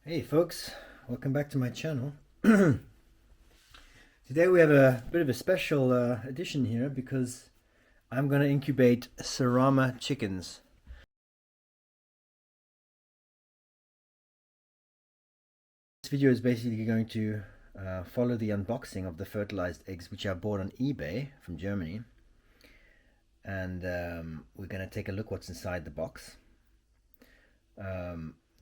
Hey folks, welcome back to my channel. Today we have a bit of a special edition here because I'm going to incubate Serama chickens. This video is basically going to follow the unboxing of the fertilized eggs which I bought on eBay from Germany, and we're going to take a look what's inside the box.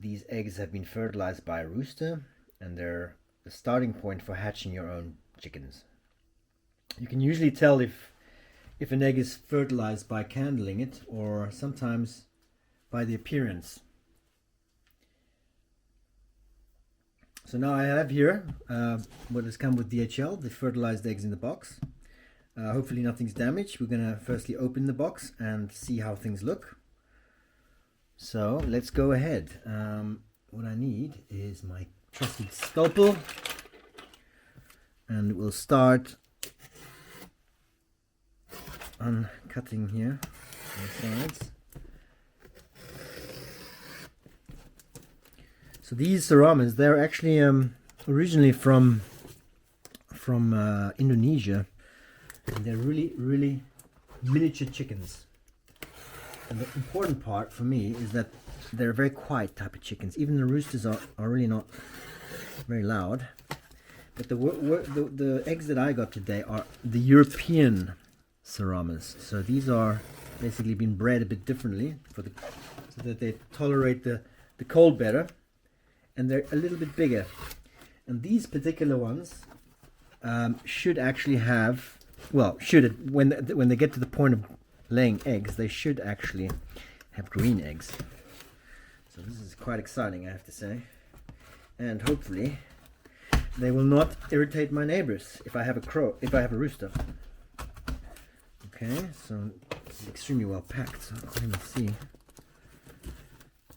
These eggs have been fertilized by a rooster, and they're the starting point for hatching your own chickens. You can usually tell if an egg is fertilized by candling it, or sometimes by the appearance. So now I have here what has come with DHL, the fertilized eggs in the box. Hopefully nothing's damaged. We're going to firstly open the box and see how things look. So let's go ahead. What I need is my trusted scalpel, and we'll start uncutting here on the sides. So these Seramas, they're actually originally from Indonesia, and they're really miniature chickens. And the important part for me is that they're very quiet type of chickens. Even the roosters are really not very loud. But the eggs that I got today are the European Seramas. So these are basically been bred a bit differently so that they tolerate the cold better, and they're a little bit bigger. And these particular ones should actually have, well, when they get to the point of laying eggs, they should actually have green eggs. So this is quite exciting, I have to say, and hopefully they will not irritate my neighbors if I have a rooster. Okay, so it's extremely well packed, so I can't even see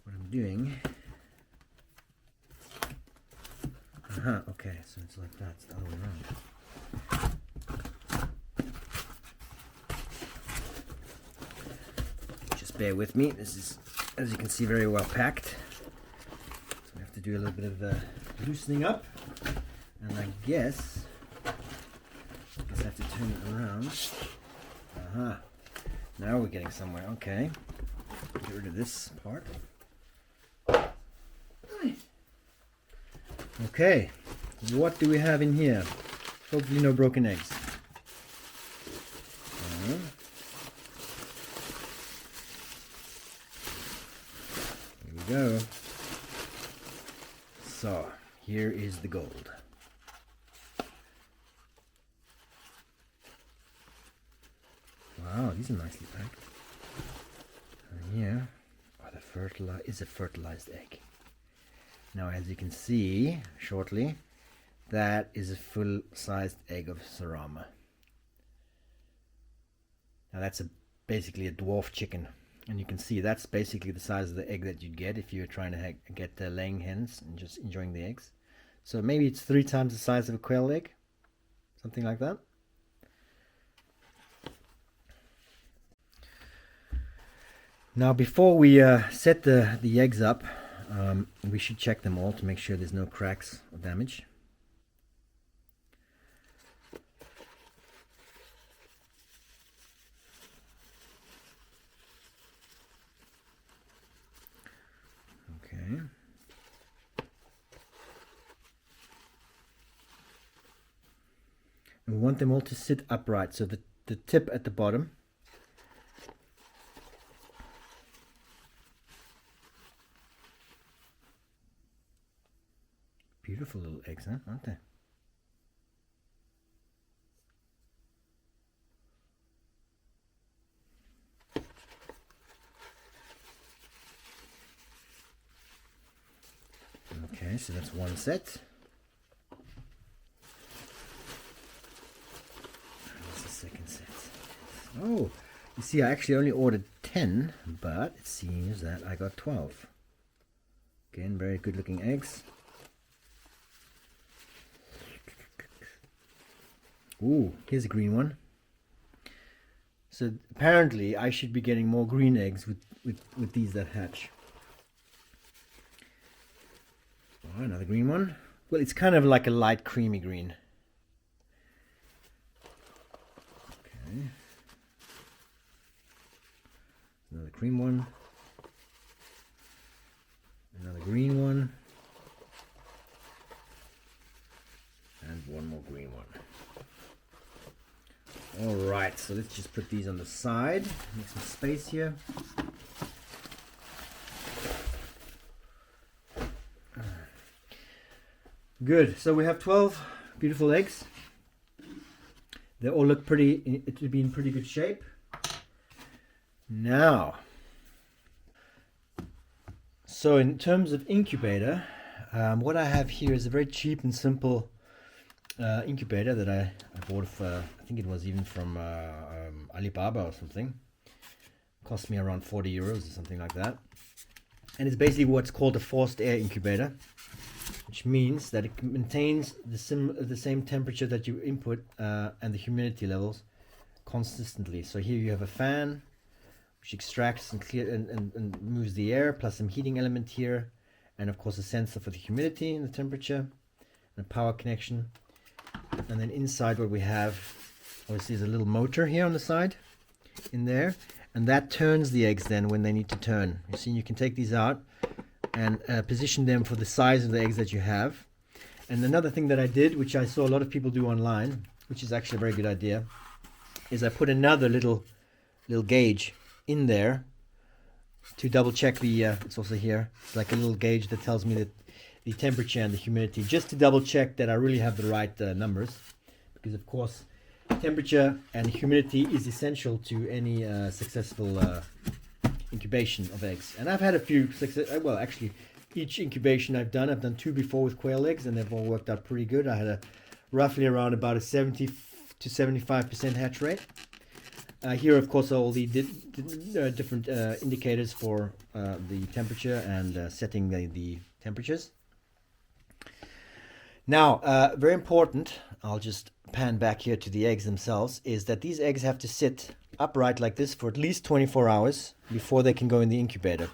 what I'm doing. Okay, so it's like that, it's the other way around. Bear with me. This is, as you can see, very well packed. So we have to do a little bit of loosening up, and I guess I have to turn it around. Now we're getting somewhere. Okay, get rid of this part. Okay, what do we have in here? Hopefully no broken eggs. Go. So here is the gold. Wow, these are nicely packed. And here is a fertilized egg. Now, as you can see shortly, that is a full-sized egg of Serama. Now that's basically a dwarf chicken. And you can see that's basically the size of the egg that you'd get if you were trying to get laying hens and just enjoying the eggs. So maybe it's 3 times the size of a quail egg, something like that. Now, before we set the eggs up, we should check them all to make sure there's no cracks or damage. Okay. And we want them all to sit upright, so the tip at the bottom beautiful little eggs, huh? Aren't they? Okay, so that's one set. That's the second set. Oh, you see, I actually only ordered 10, but it seems that I got 12. Again, very good looking eggs. Ooh, here's a green one. So apparently I should be getting more green eggs with these that hatch. Oh, another green one. Well, it's kind of like a light creamy green. Okay. Another cream one. Another green one. And one more green one. All right, so let's just put these on the side. Make some space here. Good, so we have 12 beautiful eggs. They all look pretty, it would be in pretty good shape. Now, so in terms of incubator, what I have here is a very cheap and simple incubator that I bought for, I think it was even from Alibaba or something. Cost me around 40 euros or something like that. And it's basically what's called a forced air incubator, which means that it maintains the same temperature that you input and the humidity levels consistently. So here you have a fan which extracts and moves the air, plus some heating element here, and of course a sensor for the humidity and the temperature, and a power connection. And then inside what we have, obviously, is a little motor here on the side in there, and that turns the eggs then when they need to turn. You see, you can take these out and position them for the size of the eggs that you have. And another thing that I did, which I saw a lot of people do online, which is actually a very good idea, is I put another little gauge in there to double check the it's also here, it's like a little gauge that tells me that the temperature and the humidity, just to double check that I really have the right numbers, because of course temperature and humidity is essential to any successful incubation of eggs. And I've had a few success, well, actually each incubation I've done 2 before with quail eggs, and they've all worked out pretty good. I had roughly around about a 70 to 75% hatch rate. Here, of course, are all the different indicators for the temperature and setting the temperatures. Now, very important, I'll just pan back here to the eggs themselves, is that these eggs have to sit upright like this for at least 24 hours before they can go in the incubator.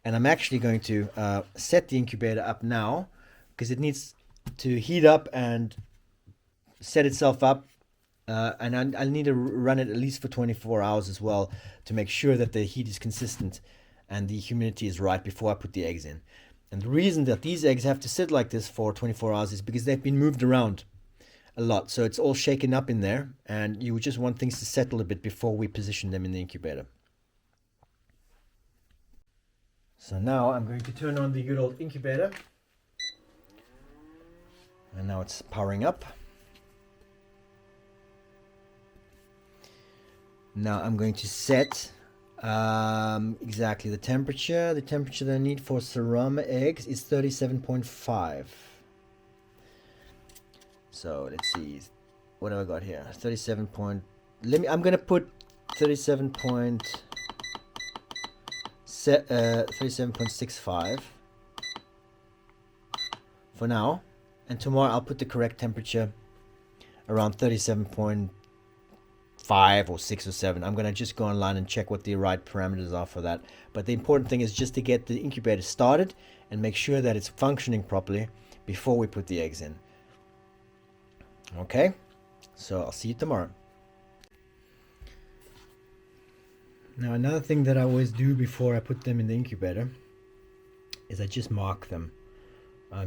And I'm actually going to set the incubator up now, because it needs to heat up and set itself up. And I'll need to run it at least for 24 hours as well to make sure that the heat is consistent and the humidity is right before I put the eggs in. And the reason that these eggs have to sit like this for 24 hours is because they've been moved around a lot. So it's all shaken up in there, and you just want things to settle a bit before we position them in the incubator. So now I'm going to turn on the good old incubator. And now it's powering up. Now I'm going to set exactly the temperature. The temperature that I need for Serama eggs is 37.5. So let's see, what have I got here? 37 point. I'm gonna put 37.65 for now, and tomorrow I'll put the correct temperature around 37.5 or 6 or 7. I'm gonna just go online and check what the right parameters are for that. But the important thing is just to get the incubator started and make sure that it's functioning properly before we put the eggs in. Okay, so I'll see you tomorrow. Now, another thing that I always do before I put them in the incubator is I just mark them.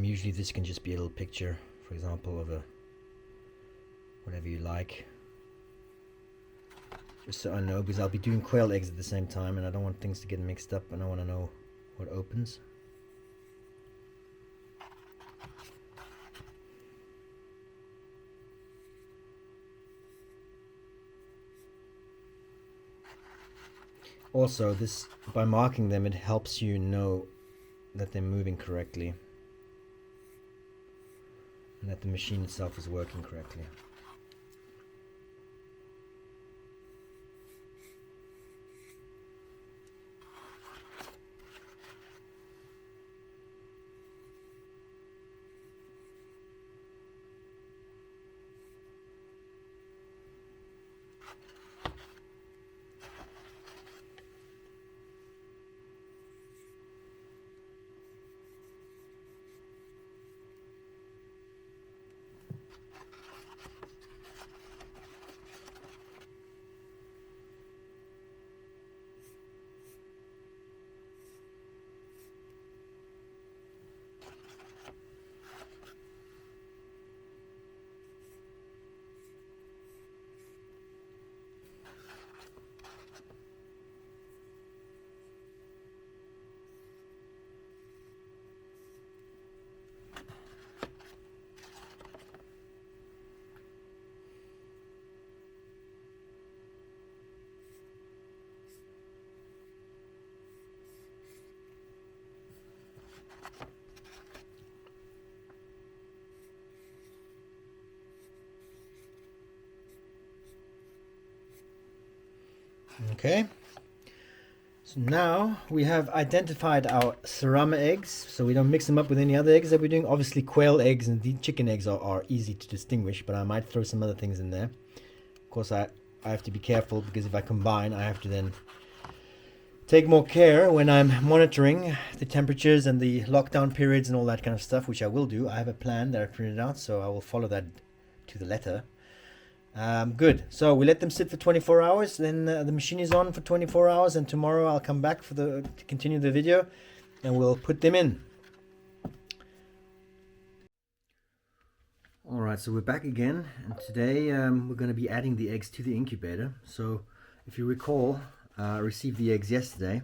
Usually this can just be a little picture, for example, of whatever you like. Just so I know, because I'll be doing quail eggs at the same time and I don't want things to get mixed up, and I want to know what opens. Also, this, by marking them, it helps you know that they're moving correctly and that the machine itself is working correctly. Okay, so now we have identified our Serama eggs, so we don't mix them up with any other eggs that we're doing. Obviously quail eggs and the chicken eggs are easy to distinguish, but I might throw some other things in there. Of course I have to be careful, because if I combine, I have to then take more care when I'm monitoring the temperatures and the lockdown periods and all that kind of stuff, which I will do. I have a plan that I printed out, so I will follow that to the letter. Good. So we let them sit for 24 hours. Then the machine is on for 24 hours, and tomorrow I'll come back to continue the video, and we'll put them in. All right, so we're back again, and today we're going to be adding the eggs to the incubator. So if you recall, I received the eggs yesterday,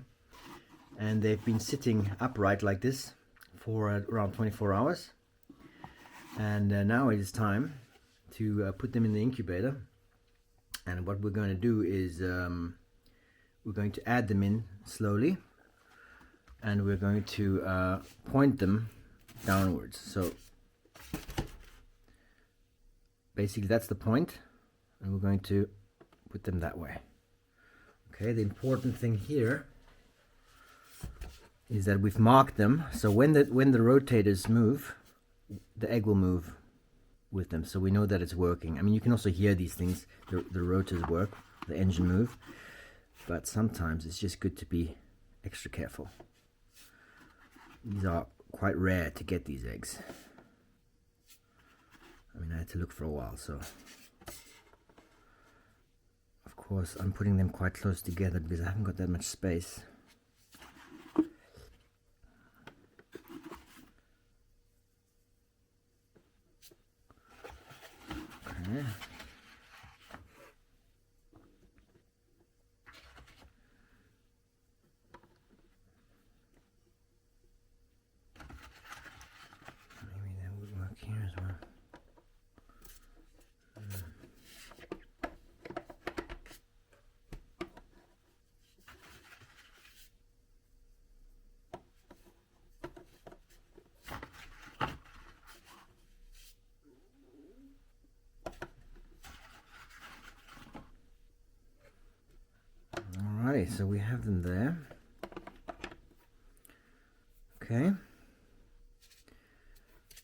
and they've been sitting upright like this for around 24 hours. And now it is time to put them in the incubator. And what we're going to do is we're going to add them in slowly, and we're going to point them downwards. So basically that's the point, and we're going to put them that way. Okay, the important thing here is that we've marked them, so when the rotators move, the egg will move with them, so we know that it's working. I mean, you can also hear these things, the rotors work, the engine move, but sometimes it's just good to be extra careful. These are quite rare to get, these eggs. I mean, I had to look for a while, so of course I'm putting them quite close together because I haven't got that much space. Okay. Maybe that would work here as well. So we have them there. Okay.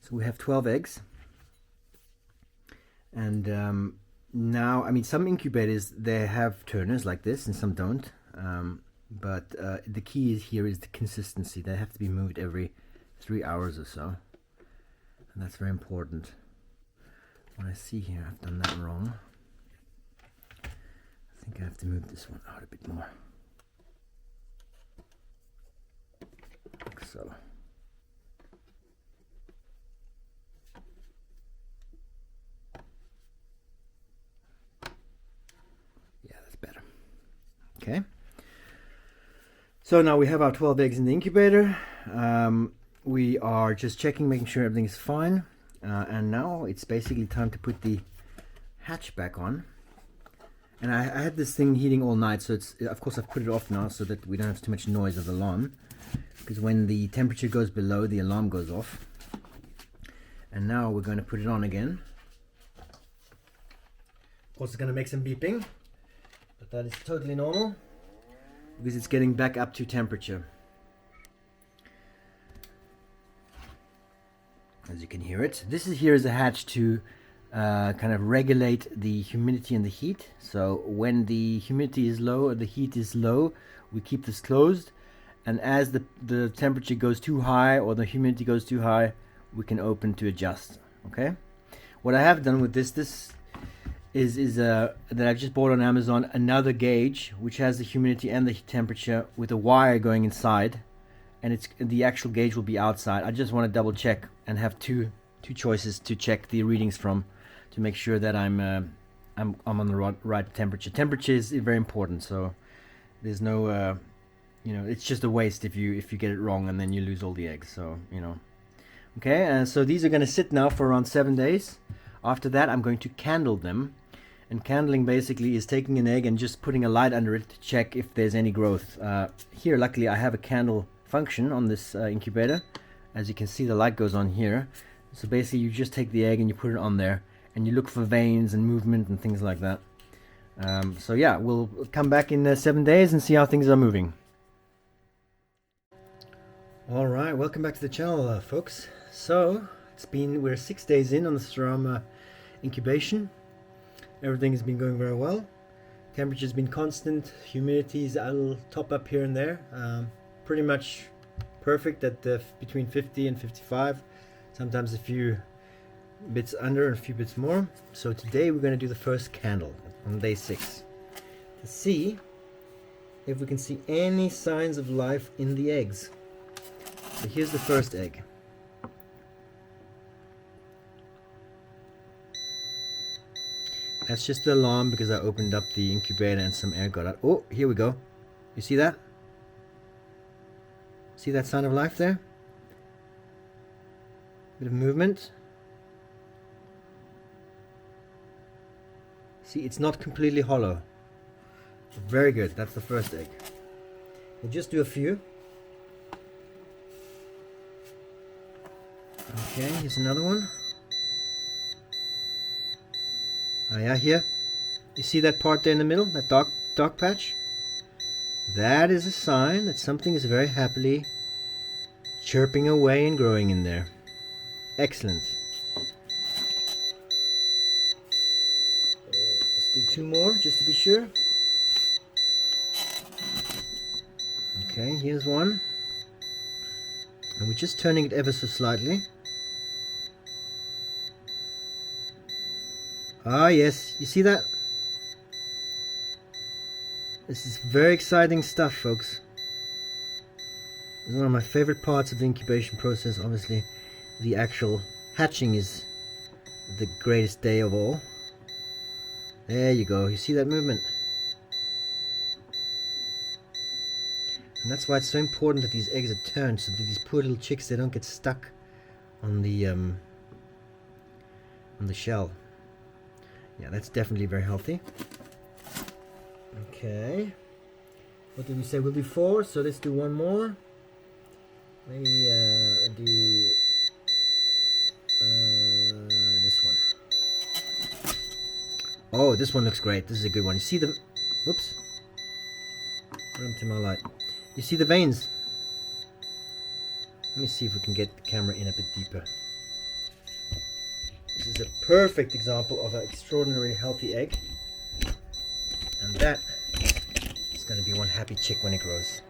So we have 12 eggs. And now, I mean, some incubators, they have turners like this and some don't. But the key here is the consistency. They have to be moved every 3 hours or so. And that's very important. What I see here, I've done that wrong. I think I have to move this one out a bit more. Like so. Yeah, that's better. Okay. So now we have our 12 eggs in the incubator. We are just checking, making sure everything is fine. And now it's basically time to put the hatch back on. And I had this thing heating all night, so it's, of course I've put it off now so that we don't have too much noise of the alarm. Because when the temperature goes below, the alarm goes off. And now we're going to put it on again. Of course it's going to make some beeping, but that is totally normal because it's getting back up to temperature. As you can hear it. This is here is a hatch to kind of regulate the humidity and the heat. So when the humidity is low or the heat is low, we keep this closed. And as the temperature goes too high or the humidity goes too high, we can open to adjust. Okay. What I have done with this is that I've just bought on Amazon another gauge which has the humidity and the temperature with a wire going inside, and the actual gauge will be outside. I just want to double check and have two choices to check the readings from, to make sure that I'm on the right temperature. Temperature is very important, so there's no it's just a waste if you get it wrong and then you lose all the eggs. So okay, so these are going to sit now for around 7 days. After that, I'm going to candle them, and candling basically is taking an egg and just putting a light under it to check if there's any growth. Here, luckily, I have a candle function on this incubator. As you can see, the light goes on here. So basically, you just take the egg and you put it on there, and you look for veins and movement and things like that. So yeah, we'll come back in 7 days and see how things are moving. All right, welcome back to the channel, folks. So we're 6 days in on the Serama incubation. Everything has been going very well. Temperature's been constant. Humidity is a little top up here and there. Pretty much perfect at between 50 and 55. Sometimes a few bits under and a few bits more. So today we're going to do the first candle on day 6 to see if we can see any signs of life in the eggs. So here's the first egg. That's just the alarm because I opened up the incubator and some air got out. Oh, here we go. You see that? See that sign of life there? Bit of movement. See, it's not completely hollow. Very good. That's the first egg. We'll just do a few. Okay, here's another one. Oh yeah, here. You see that part there in the middle? That dark patch? That is a sign that something is very happily chirping away and growing in there. Excellent. Let's do 2 more just to be sure. Okay, here's one. And we're just turning it ever so slightly. Ah yes, you see that? This is very exciting stuff, folks. This is one of my favorite parts of the incubation process. Obviously, the actual hatching is the greatest day of all. There you go, you see that movement? And that's why it's so important that these eggs are turned so that these poor little chicks, they don't get stuck on the shell. Yeah, that's definitely very healthy. Okay. What did we say? We'll do 4, so let's do 1 more. Maybe do this one. Oh, this one looks great. This is a good one. You see the... Whoops. What happened to my light? You see the veins? Let me see if we can get the camera in a bit deeper. This is a perfect example of an extraordinarily healthy egg. And that is going to be one happy chick when it grows.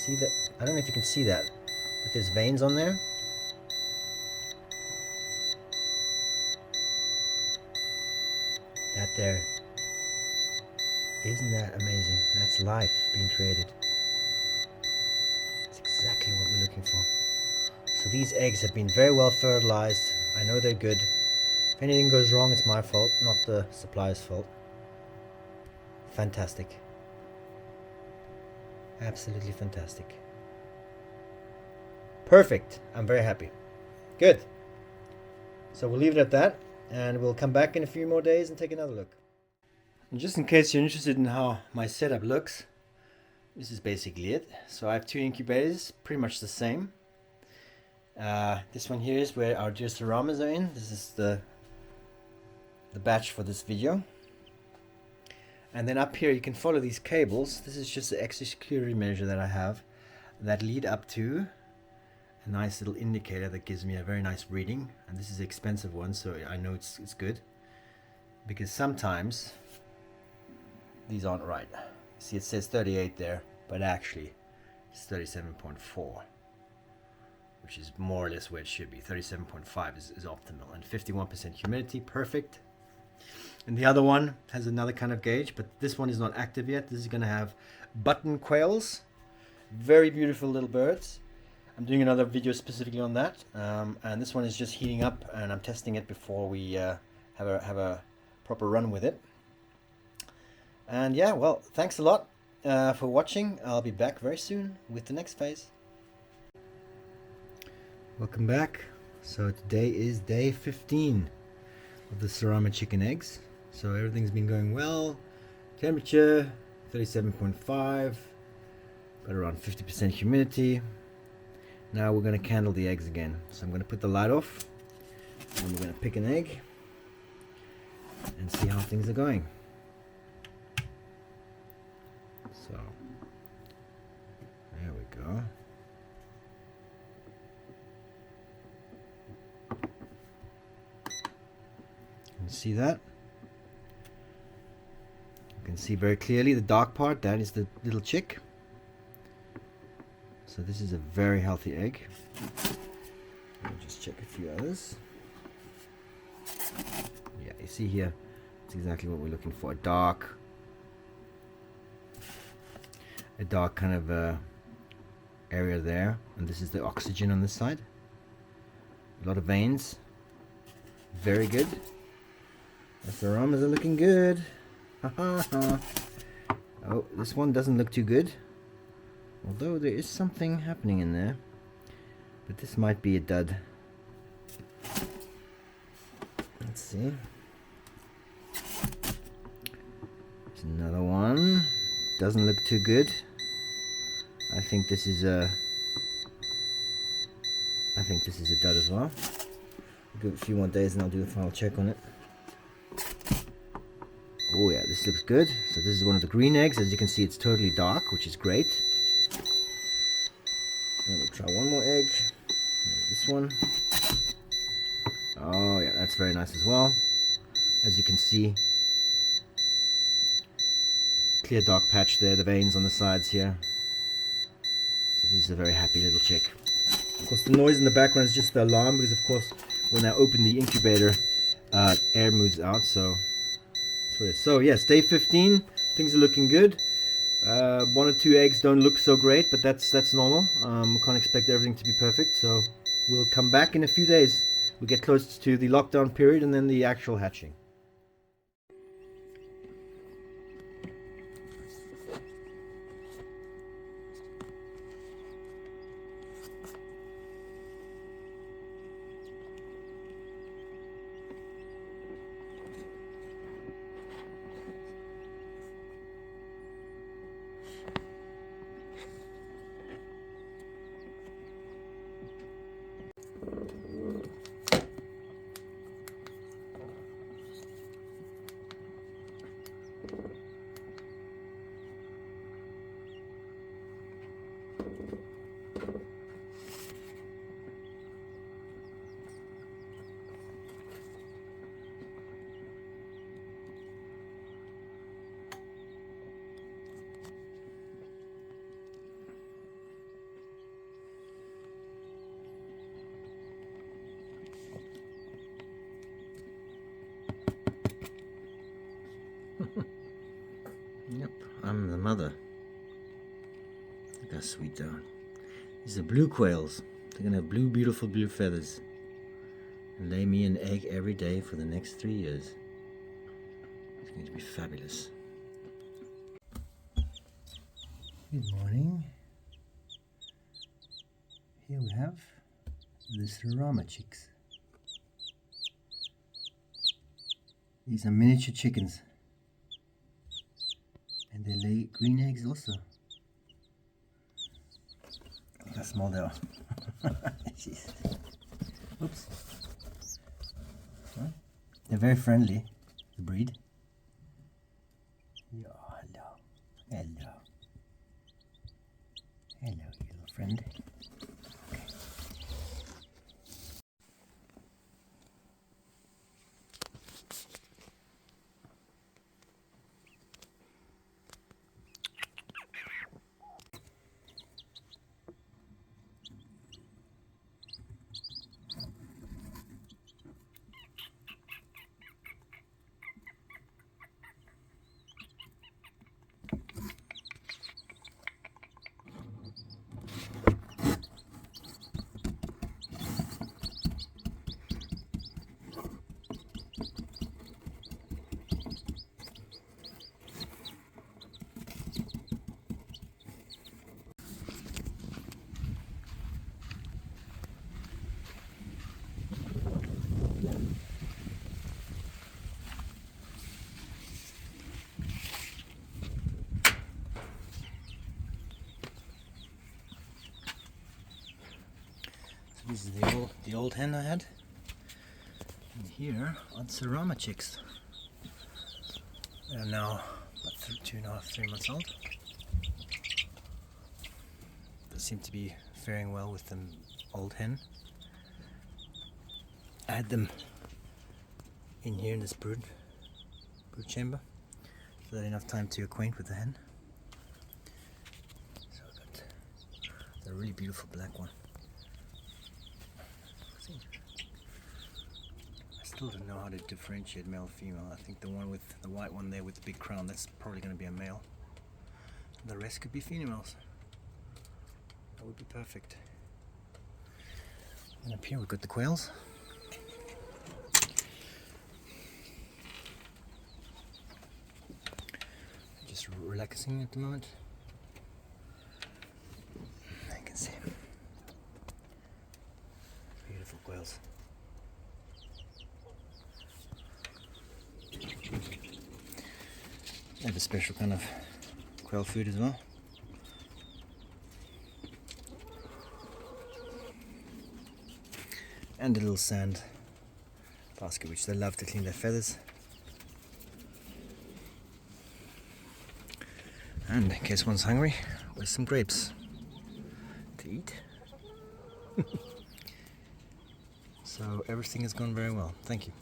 See that? I don't know if you can see that, but there's veins on there. That there. Isn't that amazing? That's life being created. It's exactly what we're looking for. So these eggs have been very well fertilized. I know they're good. If anything goes wrong, it's my fault, not the supplier's fault. Fantastic. Absolutely fantastic. Perfect. I'm very happy. Good. So we'll leave it at that, and we'll come back in a few more days and take another look. And just in case you're interested in how my setup looks, this is basically it. So I have 2 incubators, pretty much the same. This one here is where our dear Seramas are in. This is the batch for this video. And then up here you can follow these cables. This is just the extra security measure that I have that lead up to a nice little indicator that gives me a very nice reading. And this is an expensive one, so I know it's good, because sometimes these aren't right. See, it says 38 there, but actually it's 37.4, which is more or less where it should be. 37.5 is optimal, and 51% humidity, perfect. And the other one has another kind of gauge, but this one is not active yet. This is going to have button quails, very beautiful little birds. I'm doing another video specifically on that, and this one is just heating up, and I'm testing it before we have a proper run with it. And yeah, well, thanks a lot for watching. I'll be back very soon with the next phase. Welcome back. So today is day 15 of the Serama chicken eggs. So everything's been going well. Temperature 37.5, got around 50% humidity. Now we're going to candle the eggs again. So I'm going to put the light off, and we're going to pick an egg and see how things are going. So there we go. You see that? You can see very clearly the dark part, that is the little chick. So this is a very healthy egg. Let me just check a few others. Yeah, you see here, it's exactly what we're looking for. A dark kind of area there, and this is the oxygen on this side. A lot of veins. Very good. The Seramas are looking good. Oh, this one doesn't look too good. Although there is something happening in there. But this might be a dud. Let's see. There's another one. Doesn't look too good. I think this is a dud as well. Give it a few more days and I'll do a final check on it. Oh yeah, this looks good. So this is one of the green eggs. As you can see, it's totally dark, which is great. And we'll try one more egg. Maybe this one. Oh yeah, that's very nice as well. As you can see, clear dark patch there, the veins on the sides here. So this is a very happy little chick. Of course, the noise in the background is just the alarm, because of course when I open the incubator, air moves out. So so yes, day 15, things are looking good. 1 or 2 eggs don't look so great, but that's normal. We can't expect everything to be perfect, so we'll come back in a few days. We'll get close to the lockdown period and then the actual hatching. Yep, I'm the mother. Look how sweet they are. These are blue quails. They're gonna have beautiful blue feathers and lay me an egg every day for the next 3 years. It's going to be fabulous. Good morning. Here we have the Serama chicks. These are miniature chickens. And they lay green eggs also. Look how small they are. Oops. They're very friendly, the breed. Yeah, hello. Hello. Hello, you little friend. Okay. This is the old hen I had, and here are the Serama chicks. They are now about 2.5, 3 months old. seem to be faring well with the old hen. I had them in here in this brood chamber, so they had enough time to acquaint with the hen. So I got the really beautiful black one. See? I still don't know how to differentiate male and female. I think the one with the white one there with the big crown, that's probably going to be a male. The rest could be females. That would be perfect. And up here we've got the quails. Just relaxing at the moment. I can see. Beautiful quails. They have a special kind of quail food as well. And a little sand basket which they love to clean their feathers. And in case one's hungry, with some grapes to eat. So everything has gone very well. Thank you.